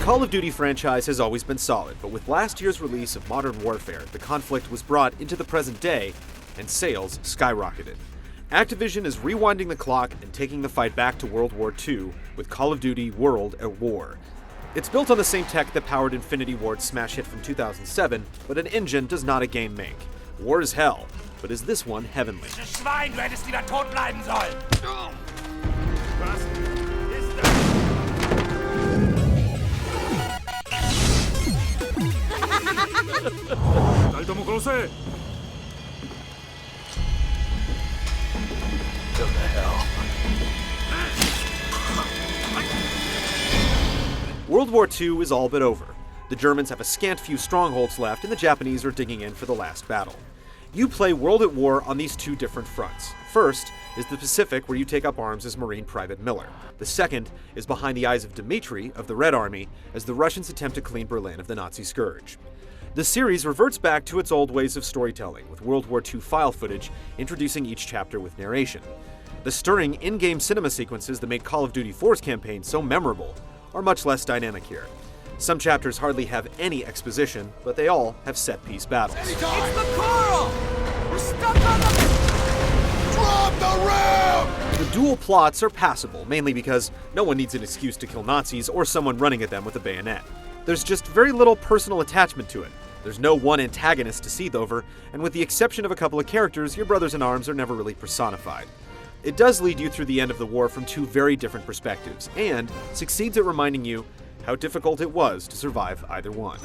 Call of Duty franchise has always been solid, but with last year's release of Modern Warfare, the conflict was brought into the present day, and sales skyrocketed. Activision is rewinding the clock and taking the fight back to World War II with Call of Duty World at War. It's built on the same tech that powered Infinity Ward's smash hit from 2007, but an engine does not a game make. War is hell, but is this one heavenly? Schwein, du hättest lieber tot bleiben sollen! Was ist das? Alto Mugrose! To the hell. World War II is all but over. The Germans have a scant few strongholds left, and the Japanese are digging in for the last battle. You play World at War on these two different fronts. First is the Pacific, where you take up arms as Marine Private Miller. The second is behind the eyes of Dmitri of the Red Army, as the Russians attempt to clean Berlin of the Nazi scourge. The series reverts back to its old ways of storytelling, with World War II file footage introducing each chapter with narration. The stirring in-game cinema sequences that made Call of Duty 4's campaign so memorable are much less dynamic here. Some chapters hardly have any exposition, but they all have set-piece battles. It's the coral! We're stuck on the... Drop the ram! The dual plots are passable, mainly because no one needs an excuse to kill Nazis or someone running at them with a bayonet. There's just very little personal attachment to it. There's no one antagonist to seethe over, and with the exception of a couple of characters, your brothers-in-arms are never really personified. It does lead you through the end of the war from two very different perspectives, and succeeds at reminding you how difficult it was to survive either one.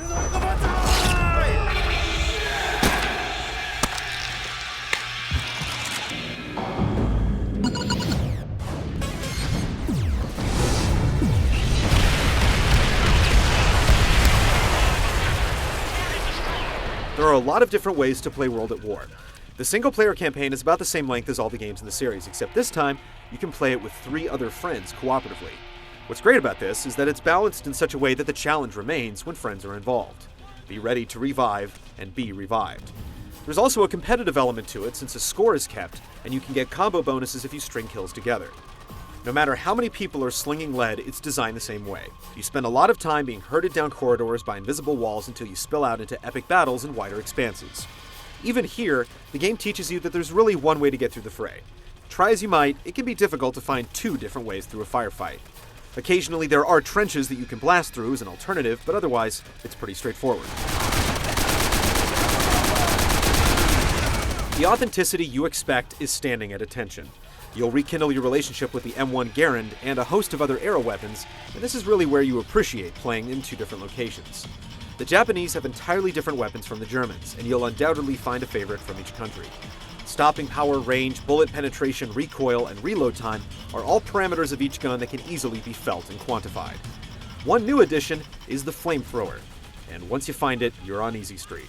There are a lot of different ways to play World at War. The single-player campaign is about the same length as all the games in the series, except this time, you can play it with 3 other friends cooperatively. What's great about this is that it's balanced in such a way that the challenge remains when friends are involved. Be ready to revive and be revived. There's also a competitive element to it since a score is kept, and you can get combo bonuses if you string kills together. No matter how many people are slinging lead, it's designed the same way. You spend a lot of time being herded down corridors by invisible walls until you spill out into epic battles in wider expanses. Even here, the game teaches you that there's really one way to get through the fray. Try as you might, it can be difficult to find 2 different ways through a firefight. Occasionally there are trenches that you can blast through as an alternative, but otherwise, it's pretty straightforward. The authenticity you expect is standing at attention. You'll rekindle your relationship with the M1 Garand and a host of other arrow weapons, and this is really where you appreciate playing in 2 different locations. The Japanese have entirely different weapons from the Germans, and you'll undoubtedly find a favorite from each country. Stopping power, range, bullet penetration, recoil, and reload time are all parameters of each gun that can easily be felt and quantified. One new addition is the flamethrower, and once you find it, you're on easy street.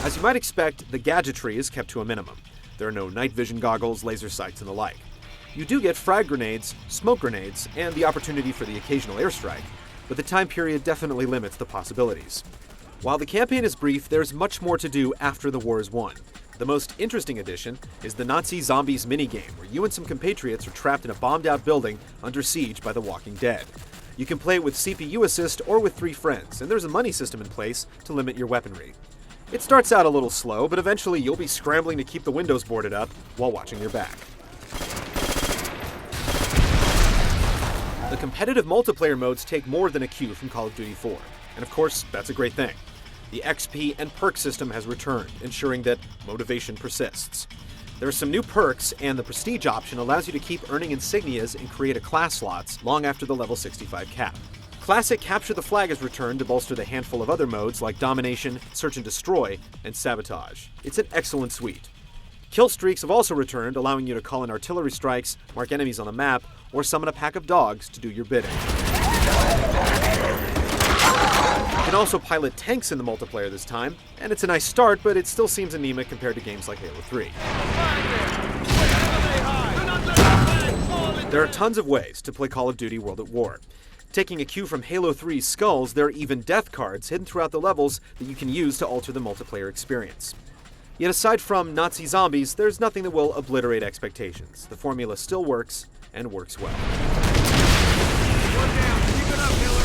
As you might expect, the gadgetry is kept to a minimum. There are no night vision goggles, laser sights, and the like. You do get frag grenades, smoke grenades, and the opportunity for the occasional airstrike, but the time period definitely limits the possibilities. While the campaign is brief, there's much more to do after the war is won. The most interesting addition is the Nazi Zombies minigame, where you and some compatriots are trapped in a bombed-out building under siege by the Walking Dead. You can play it with CPU assist or with 3 friends, and there's a money system in place to limit your weaponry. It starts out a little slow, but eventually you'll be scrambling to keep the windows boarded up while watching your back. The competitive multiplayer modes take more than a cue from Call of Duty 4, and of course, that's a great thing. The XP and perk system has returned, ensuring that motivation persists. There are some new perks, and the Prestige option allows you to keep earning insignias and create a class slots long after the level 65 cap. Classic Capture the Flag has returned to bolster the handful of other modes like Domination, Search and Destroy, and Sabotage. It's an excellent suite. Kill streaks have also returned, allowing you to call in artillery strikes, mark enemies on the map, or summon a pack of dogs to do your bidding. You can also pilot tanks in the multiplayer this time, and it's a nice start, but it still seems anemic compared to games like Halo 3. There are tons of ways to play Call of Duty World at War. Taking a cue from Halo 3's skulls, there are even death cards hidden throughout the levels that you can use to alter the multiplayer experience. Yet aside from Nazi zombies, there's nothing that will obliterate expectations. The formula still works, and works well. One down. Keep it up, Miller.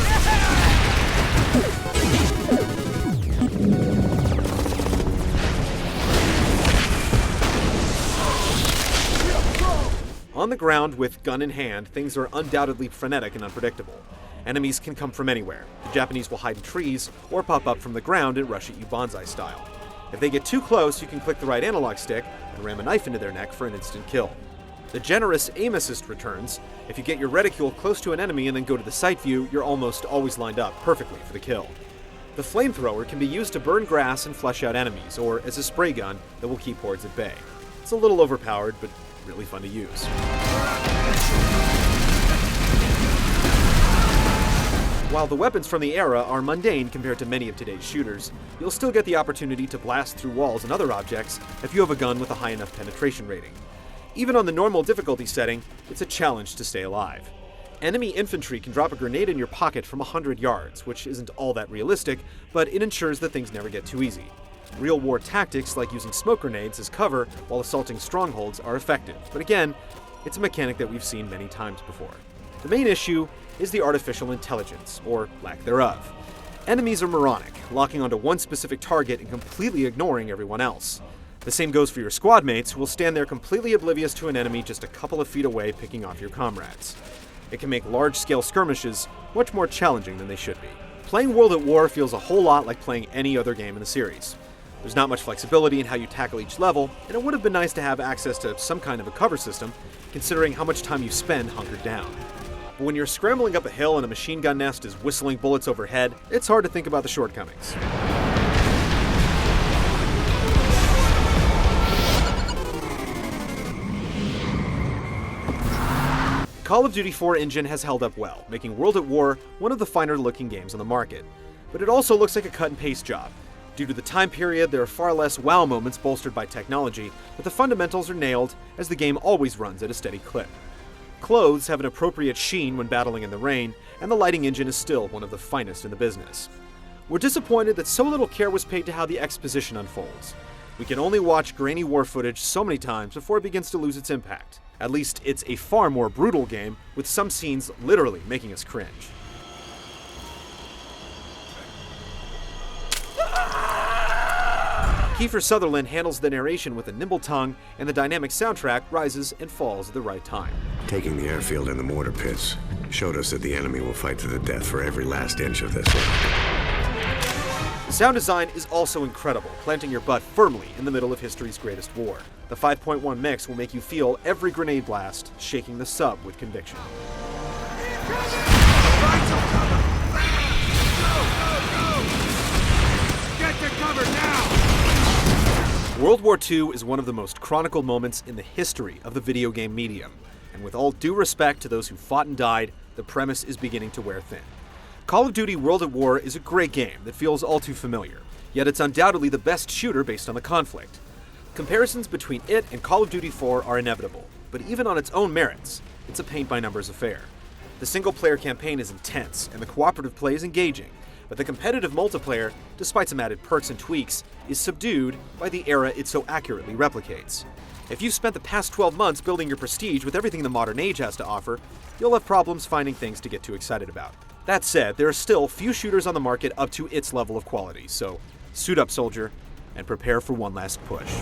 On the ground, with gun in hand, things are undoubtedly frenetic and unpredictable. Enemies can come from anywhere. The Japanese will hide in trees, or pop up from the ground and rush at you bonsai style. If they get too close, you can click the right analog stick and ram a knife into their neck for an instant kill. The generous aim assist returns. If you get your reticule close to an enemy and then go to the sight view, you're almost always lined up perfectly for the kill. The flamethrower can be used to burn grass and flush out enemies, or as a spray gun that will keep hordes at bay. It's a little overpowered, but really fun to use. While the weapons from the era are mundane compared to many of today's shooters, you'll still get the opportunity to blast through walls and other objects if you have a gun with a high enough penetration rating. Even on the normal difficulty setting, it's a challenge to stay alive. Enemy infantry can drop a grenade in your pocket from 100 yards, which isn't all that realistic, but it ensures that things never get too easy. Real war tactics like using smoke grenades as cover while assaulting strongholds are effective, but again, it's a mechanic that we've seen many times before. The main issue is the artificial intelligence, or lack thereof. Enemies are moronic, locking onto one specific target and completely ignoring everyone else. The same goes for your squad mates, who will stand there completely oblivious to an enemy just a couple of feet away picking off your comrades. It can make large-scale skirmishes much more challenging than they should be. Playing World at War feels a whole lot like playing any other game in the series. There's not much flexibility in how you tackle each level, and it would have been nice to have access to some kind of a cover system, considering how much time you spend hunkered down. But when you're scrambling up a hill and a machine gun nest is whistling bullets overhead, it's hard to think about the shortcomings. Call of Duty 4 engine has held up well, making World at War one of the finer looking games on the market. But it also looks like a cut and paste job. Due to the time period, there are far less wow moments bolstered by technology, but the fundamentals are nailed as the game always runs at a steady clip. Clothes have an appropriate sheen when battling in the rain, and the lighting engine is still one of the finest in the business. We're disappointed that so little care was paid to how the exposition unfolds. We can only watch grainy war footage so many times before it begins to lose its impact. At least it's a far more brutal game, with some scenes literally making us cringe. Kiefer Sutherland handles the narration with a nimble tongue, and the dynamic soundtrack rises and falls at the right time. Taking the airfield and the mortar pits showed us that the enemy will fight to the death for every last inch of this land. The sound design is also incredible, planting your butt firmly in the middle of history's greatest war. The 5.1 mix will make you feel every grenade blast, shaking the sub with conviction. Get to cover now! World War II is one of the most chronicled moments in the history of the video game medium, and with all due respect to those who fought and died, the premise is beginning to wear thin. Call of Duty World at War is a great game that feels all too familiar, yet it's undoubtedly the best shooter based on the conflict. Comparisons between it and Call of Duty 4 are inevitable, but even on its own merits, it's a paint-by-numbers affair. The single-player campaign is intense, and the cooperative play is engaging, but the competitive multiplayer, despite some added perks and tweaks, is subdued by the era it so accurately replicates. If you've spent the past 12 months building your prestige with everything the modern age has to offer, you'll have problems finding things to get too excited about. That said, there are still few shooters on the market up to its level of quality, so suit up, soldier, and prepare for one last push.